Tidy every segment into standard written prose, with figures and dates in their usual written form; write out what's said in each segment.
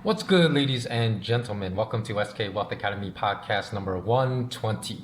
What's good, ladies and gentlemen? Welcome to SK Wealth Academy podcast number 120.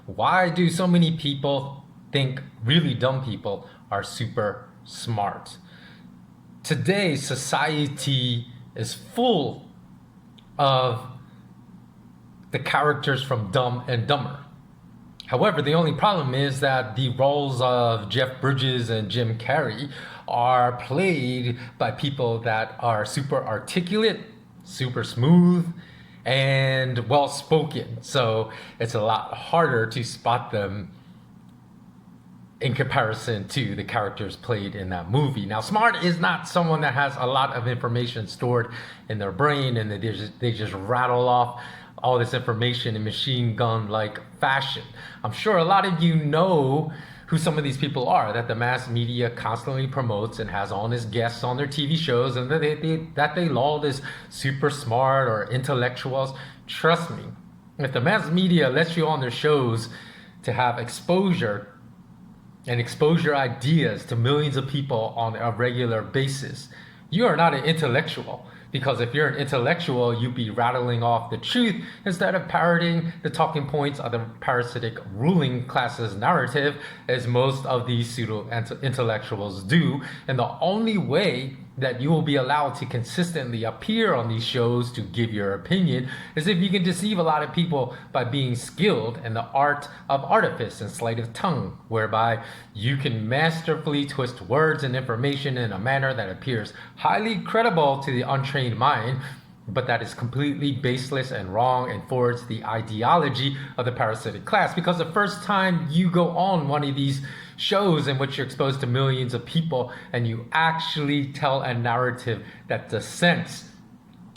Why do so many people think really dumb people are super smart? Today, society is full of the characters from Dumb and Dumber. However, the only problem is that the roles of Jeff Bridges and Jim Carrey are played by people that are super articulate, super smooth, and well spoken. So it's a lot harder to spot them in comparison to the characters played in that movie. Now, smart is not someone that has a lot of information stored in their brain and they just rattle off all this information in machine gun like fashion. I'm sure a lot of you know who some of these people are that the mass media constantly promotes and has on as guests on their TV shows, and that they laud as super smart or intellectuals. Trust me, if the mass media lets you on their shows to have exposure and expose your ideas to millions of people on a regular basis, you are not an intellectual. Because if you're an intellectual, you'd be rattling off the truth instead of parroting the talking points of the parasitic ruling class's narrative, as most of these pseudo-intellectuals do. And the only way that you will be allowed to consistently appear on these shows to give your opinion is if you can deceive a lot of people by being skilled in the art of artifice and sleight of tongue, whereby you can masterfully twist words and information in a manner that appears highly credible to the untrained mind, but that is completely baseless and wrong and forwards the ideology of the parasitic class. Because the first time you go on one of these shows in which you're exposed to millions of people and you actually tell a narrative that dissents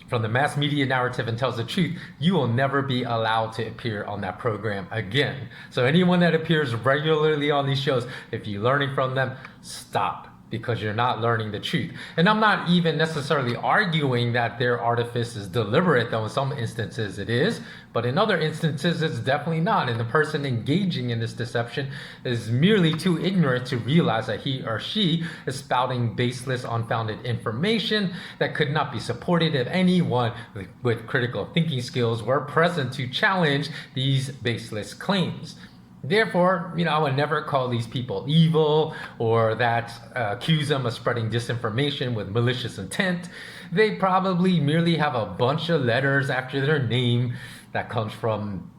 from the mass media narrative and tells the truth, you will never be allowed to appear on that program again. So anyone that appears regularly on these shows, if you're learning from them, stop, because you're not learning the truth. And I'm not even necessarily arguing that their artifice is deliberate, though in some instances it is, but in other instances it's definitely not. And the person engaging in this deception is merely too ignorant to realize that he or she is spouting baseless, unfounded information that could not be supported if anyone with critical thinking skills were present to challenge these baseless claims. Therefore, I would never call these people evil or that accuse them of spreading disinformation with malicious intent. They probably merely have a bunch of letters after their name that comes from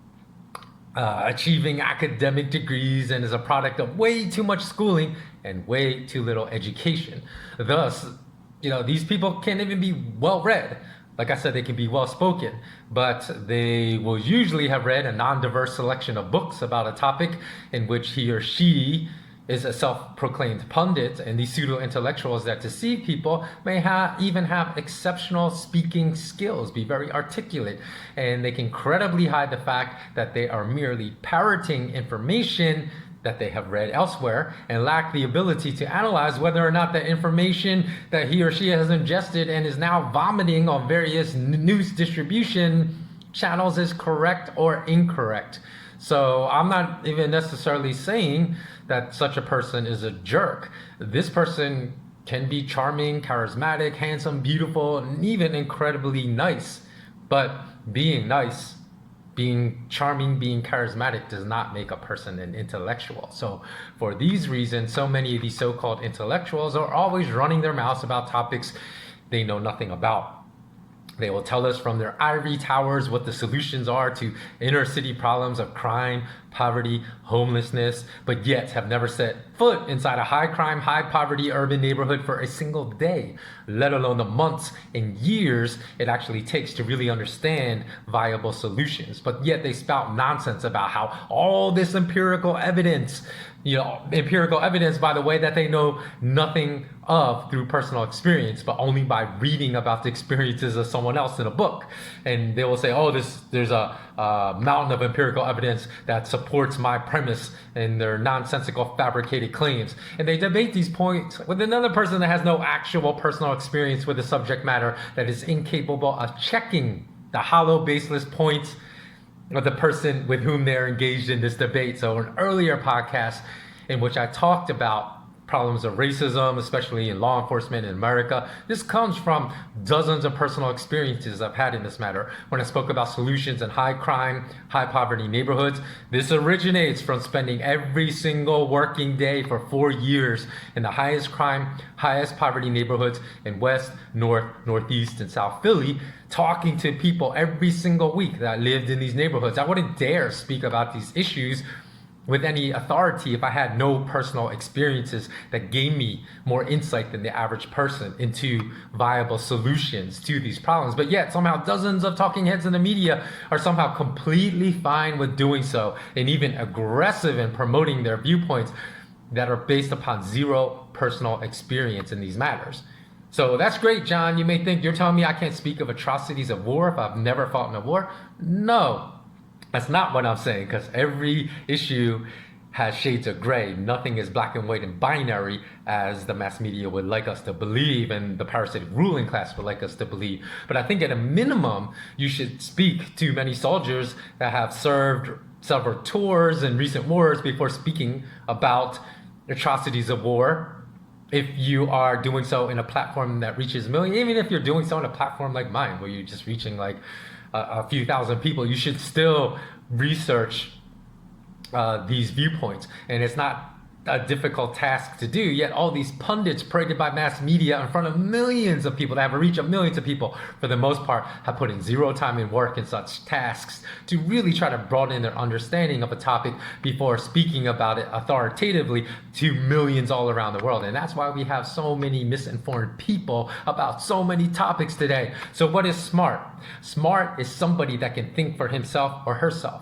achieving academic degrees and is a product of way too much schooling and way too little education. Thus, these people can't even be well read. Like I said, they can be well spoken, but they will usually have read a non-diverse selection of books about a topic in which he or she is a self-proclaimed pundit. And these pseudo-intellectuals that deceive people may even have exceptional speaking skills, be very articulate, and they can credibly hide the fact that they are merely parroting information that they have read elsewhere and lack the ability to analyze whether or not the information that he or she has ingested and is now vomiting on various news distribution channels is correct or incorrect. So I'm not even necessarily saying that such a person is a jerk. This person can be charming, charismatic, handsome, beautiful, and even incredibly nice. But being nice, being charming, being charismatic does not make a person an intellectual. So for these reasons, so many of these so-called intellectuals are always running their mouths about topics they know nothing about. They will tell us from their ivory towers what the solutions are to inner city problems of crime, poverty, homelessness, but yet have never set foot inside a high crime, high poverty urban neighborhood for a single day, let alone the months and years it actually takes to really understand viable solutions. But yet they spout nonsense about how all this empirical evidence, by the way, that they know nothing of through personal experience, but only by reading about the experiences of someone else in a book. And they will say, there's a mountain of empirical evidence that supports my premise, and their nonsensical fabricated claims. And they debate these points with another person that has no actual personal experience with the subject matter, that is incapable of checking the hollow, baseless points of the person with whom they're engaged in this debate. So an earlier podcast in which I talked about problems of racism, especially in law enforcement in America. This comes from dozens of personal experiences I've had in this matter. When I spoke about solutions in high crime, high poverty neighborhoods, this originates from spending every single working day for 4 years in the highest crime, highest poverty neighborhoods in West, North, Northeast, and South Philly, talking to people every single week that lived in these neighborhoods. I wouldn't dare speak about these issues with any authority if I had no personal experiences that gave me more insight than the average person into viable solutions to these problems. But yet somehow dozens of talking heads in the media are somehow completely fine with doing so, and even aggressive in promoting their viewpoints that are based upon zero personal experience in these matters. So that's great, John. You may think you're telling me I can't speak of atrocities of war if I've never fought in a war. No, that's not what I'm saying, because every issue has shades of gray. Nothing is black and white and binary as the mass media would like us to believe and the parasitic ruling class would like us to believe. But I think at a minimum, you should speak to many soldiers that have served several tours in recent wars before speaking about atrocities of war. If you are doing so in a platform that reaches millions, even if you're doing so in a platform like mine, where you're just reaching like a few thousand people, you should still research these viewpoints. And it's not a difficult task to do, yet all these pundits paraded by mass media in front of millions of people that have a reach of millions of people, for the most part, have put in zero time and work in such tasks to really try to broaden their understanding of a topic before speaking about it authoritatively to millions all around the world. And that's why we have so many misinformed people about so many topics today. So what is smart? Smart is somebody that can think for himself or herself.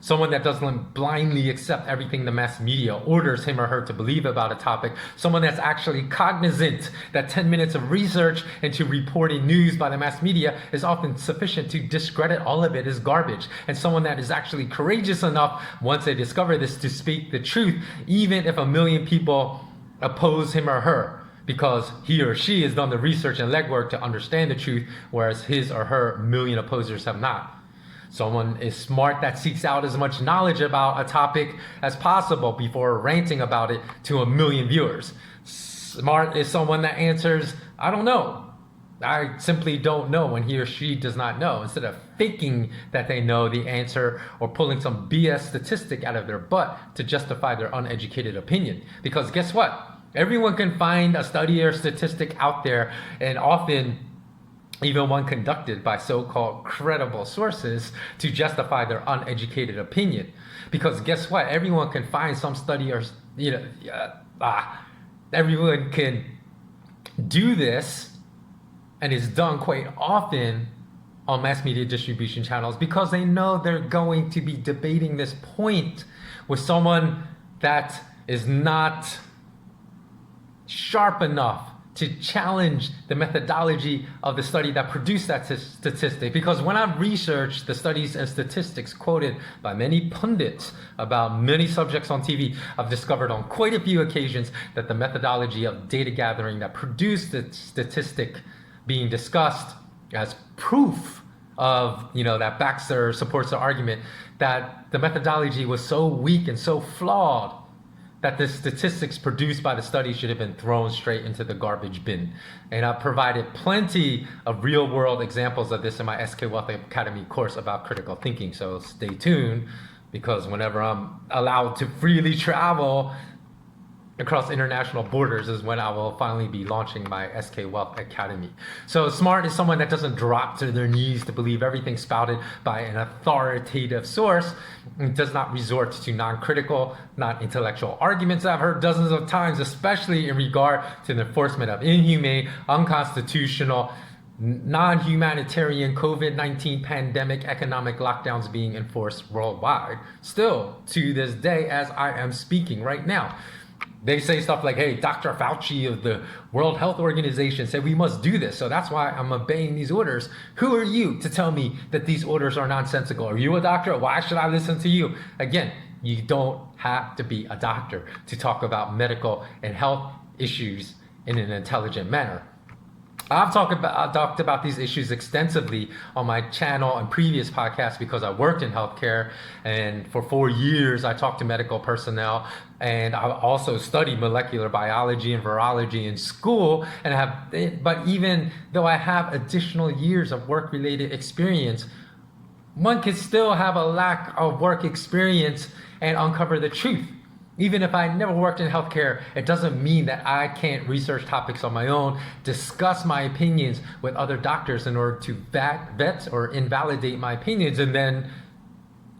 Someone that doesn't blindly accept everything the mass media orders him or her to believe about a topic. Someone that's actually cognizant that 10 minutes of research into reporting news by the mass media is often sufficient to discredit all of it as garbage. And someone that is actually courageous enough, once they discover this, to speak the truth, even if a million people oppose him or her, because he or she has done the research and legwork to understand the truth, whereas his or her million opposers have not. Someone is smart that seeks out as much knowledge about a topic as possible before ranting about it to a million viewers. Smart is someone that answers, I don't know. I simply don't know, when he or she does not know, instead of faking that they know the answer or pulling some BS statistic out of their butt to justify their uneducated opinion. Because guess what? Everyone can find a study or statistic out there, and often even one conducted by so-called credible sources, to justify their uneducated opinion. Because guess what? Everyone can find some study or, everyone can do this, and it's done quite often on mass media distribution channels, because they know they're going to be debating this point with someone that is not sharp enough to challenge the methodology of the study that produced that statistic. Because when I've researched the studies and statistics quoted by many pundits about many subjects on TV, I've discovered on quite a few occasions that the methodology of data gathering that produced the statistic being discussed as proof of, that backs or supports the argument, that the methodology was so weak and so flawed that the statistics produced by the study should have been thrown straight into the garbage bin. And I've provided plenty of real world examples of this in my SK Wealth Academy course about critical thinking. So stay tuned, because whenever I'm allowed to freely travel across international borders is when I will finally be launching my SK Wealth Academy. So smart is someone that doesn't drop to their knees to believe everything spouted by an authoritative source, and does not resort to non-critical, non-intellectual arguments that I've heard dozens of times, especially in regard to the enforcement of inhumane, unconstitutional, non-humanitarian COVID-19 pandemic economic lockdowns being enforced worldwide. Still, to this day, as I am speaking right now, they say stuff like, hey, Dr. Fauci of the World Health Organization said we must do this, so that's why I'm obeying these orders. Who are you to tell me that these orders are nonsensical? Are you a doctor? Why should I listen to you? Again, you don't have to be a doctor to talk about medical and health issues in an intelligent manner. I've talked about these issues extensively on my channel and previous podcasts because I worked in healthcare, and for 4 years I talked to medical personnel, and I also studied molecular biology and virology in school, and but even though I have additional years of work-related experience, one can still have a lack of work experience and uncover the truth. Even if I never worked in healthcare, it doesn't mean that I can't research topics on my own, discuss my opinions with other doctors in order to vet or invalidate my opinions, and then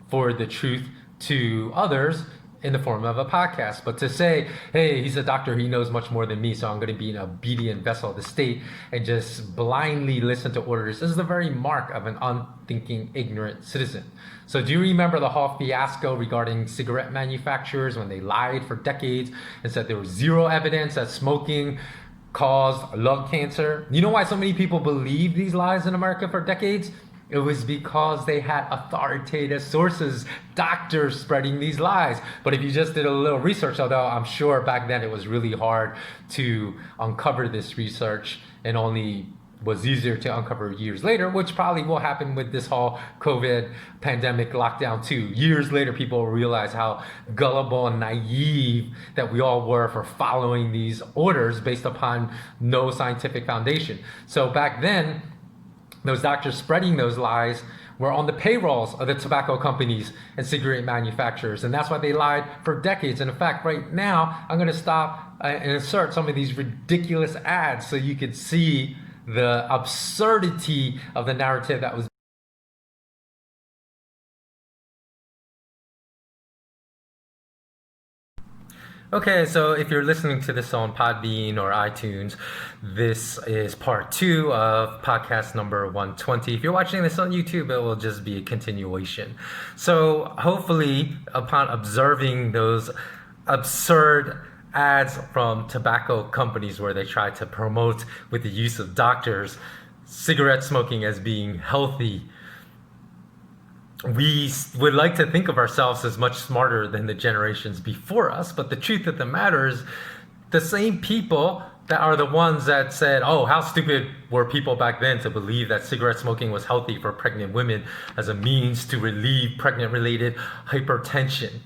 forward the truth to others in the form of a podcast. But to say, hey, he's a doctor, he knows much more than me, so I'm going to be an obedient vessel of the state and just blindly listen to orders, this is the very mark of an unthinking, ignorant citizen. So do you remember the whole fiasco regarding cigarette manufacturers when they lied for decades and said there was zero evidence that smoking caused lung cancer? You know why so many people believe these lies in America for decades? It was because they had authoritative sources, doctors spreading these lies. But if you just did a little research, although I'm sure back then it was really hard to uncover this research and only was easier to uncover years later, which probably will happen with this whole COVID pandemic lockdown too. Years later, people will realize how gullible and naive that we all were for following these orders based upon no scientific foundation. So back then, those doctors spreading those lies were on the payrolls of the tobacco companies and cigarette manufacturers. And that's why they lied for decades. And in fact, right now, I'm going to stop and insert some of these ridiculous ads so you could see the absurdity of the narrative that was. Okay, so if you're listening to this on Podbean or iTunes, this is part 2 of podcast number 120. If you're watching this on YouTube, it will just be a continuation. So hopefully, upon observing those absurd ads from tobacco companies where they try to promote, with the use of doctors, cigarette smoking as being healthy, we would like to think of ourselves as much smarter than the generations before us, but the truth of the matter is the same people that are the ones that said, oh, how stupid were people back then to believe that cigarette smoking was healthy for pregnant women as a means to relieve pregnant-related hypertension.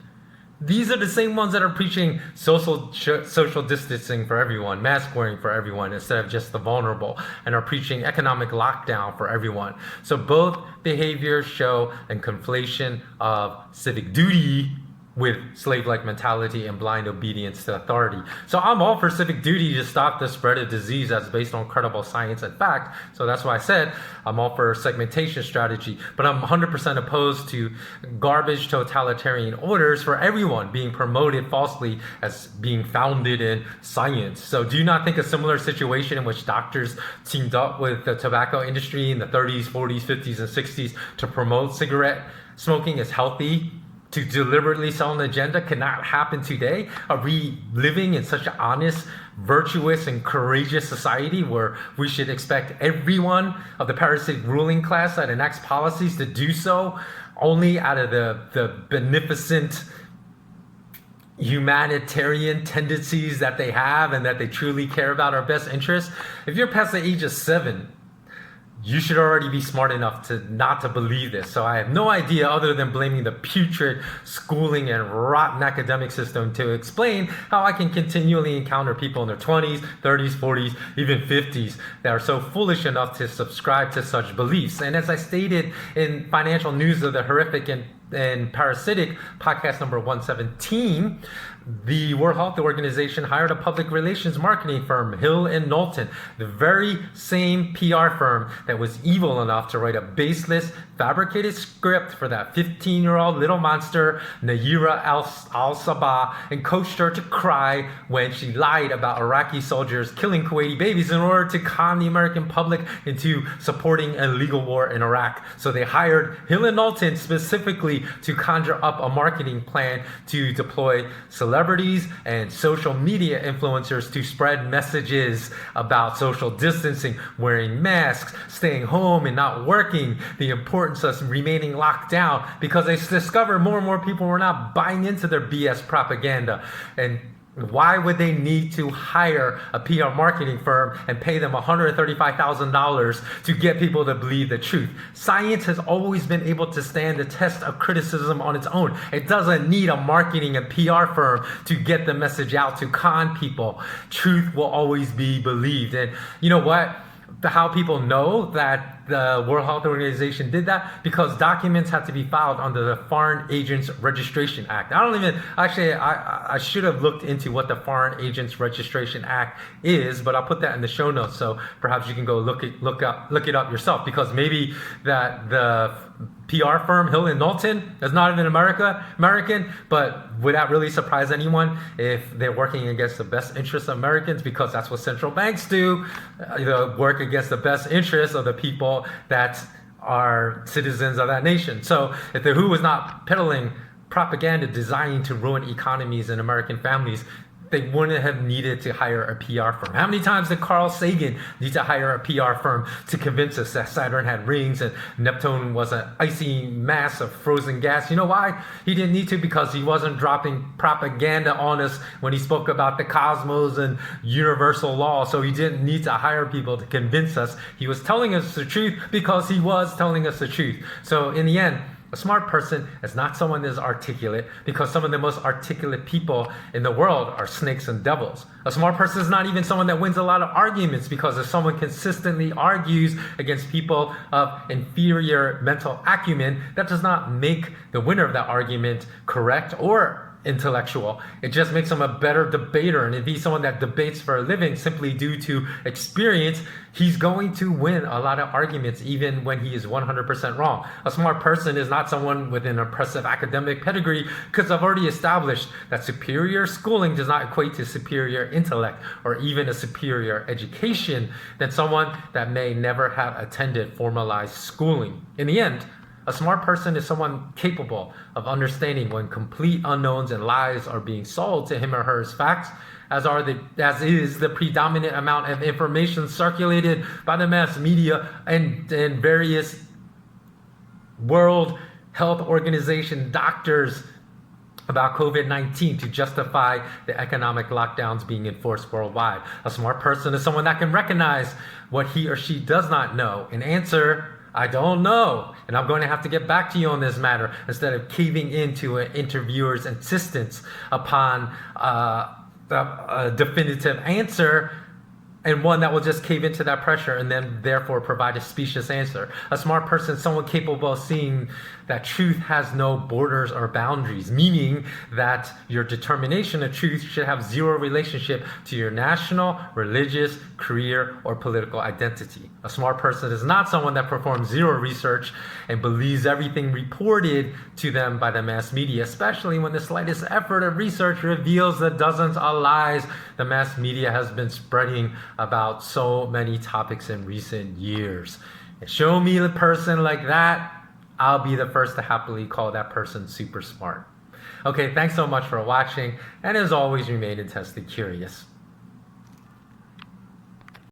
These are the same ones that are preaching social distancing for everyone, mask wearing for everyone instead of just the vulnerable, and are preaching economic lockdown for everyone. So both behaviors show a conflation of civic duty with slave-like mentality and blind obedience to authority. So I'm all for civic duty to stop the spread of disease that's based on credible science and fact. So that's why I said I'm all for segmentation strategy, but I'm 100% opposed to garbage totalitarian orders for everyone being promoted falsely as being founded in science. So do you not think a similar situation in which doctors teamed up with the tobacco industry in the 30s, 40s, 50s, and 60s to promote cigarette smoking as healthy, to deliberately sell an agenda, cannot happen today? Are we living in such an honest, virtuous, and courageous society where we should expect everyone of the parasitic ruling class that enacts policies to do so only out of the beneficent humanitarian tendencies that they have and that they truly care about our best interests? If you're past the age of 7, you should already be smart enough to not to believe this. So I have no idea other than blaming the putrid schooling and rotten academic system to explain how I can continually encounter people in their 20s, 30s, 40s, even 50s that are so foolish enough to subscribe to such beliefs. And as I stated in Financial News of the Horrific and Parasitic, podcast number 117, the World Health Organization hired a public relations marketing firm, Hill and Knowlton, the very same PR firm that was evil enough to write a baseless, fabricated script for that 15-year-old little monster, Nayira al-Sabah, and coached her to cry when she lied about Iraqi soldiers killing Kuwaiti babies in order to con the American public into supporting a legal war in Iraq. So they hired Hill and Knowlton specifically to conjure up a marketing plan to deploy celebrities and social media influencers to spread messages about social distancing, wearing masks, staying home and not working, the importance of remaining locked down, because they discovered more and more people were not buying into their BS propaganda. And Why would they need to hire a PR marketing firm and pay them $135,000 to get people to believe the truth? Science has always been able to stand the test of criticism on its own. It doesn't need a marketing and PR firm to get the message out to con people. Truth will always be believed. And you know what? How people know that the World Health Organization did that? Because documents have to be filed under the Foreign Agents Registration Act. I should have looked into what the Foreign Agents Registration Act is, but I'll put that in the show notes, so perhaps you can go look it up yourself, because maybe that the PR firm Hill and Knowlton is not even American, but would that really surprise anyone if they're working against the best interests of Americans? Because that's what central banks do, work against the best interests of the people that are citizens of that nation. So if the WHO was not peddling propaganda designed to ruin economies and American families, they wouldn't have needed to hire a PR firm. How many times did Carl Sagan need to hire a PR firm to convince us that Saturn had rings and Neptune was an icy mass of frozen gas? You know why? He didn't need to, because he wasn't dropping propaganda on us when he spoke about the cosmos and universal law. So he didn't need to hire people to convince us. He was telling us the truth because he was telling us the truth. So in the end, a smart person is not someone that is articulate, because some of the most articulate people in the world are snakes and devils. A smart person is not even someone that wins a lot of arguments, because if someone consistently argues against people of inferior mental acumen, that does not make the winner of that argument correct or intellectual. It just makes him a better debater. And if he's someone that debates for a living simply due to experience, he's going to win a lot of arguments even when he is 100% wrong. A smart person is not someone with an impressive academic pedigree, because I've already established that superior schooling does not equate to superior intellect or even a superior education than someone that may never have attended formalized schooling. In the end, a smart person is someone capable of understanding when complete unknowns and lies are being sold to him or her as facts, as is the predominant amount of information circulated by the mass media and various World Health Organization doctors about COVID-19 to justify the economic lockdowns being enforced worldwide. A smart person is someone that can recognize what he or she does not know and answer, "I don't know, and I'm going to have to get back to you on this matter," instead of caving into an interviewer's insistence upon a definitive answer, and one that will just cave into that pressure and then therefore provide a specious answer. A smart person is someone capable of seeing that truth has no borders or boundaries, meaning that your determination of truth should have zero relationship to your national, religious, career, or political identity. A smart person is not someone that performs zero research and believes everything reported to them by the mass media, especially when the slightest effort of research reveals the dozens of lies the mass media has been spreading about so many topics in recent years. And show me a person like that, I'll be the first to happily call that person super smart. Okay, thanks so much for watching, and as always, remain intensely curious.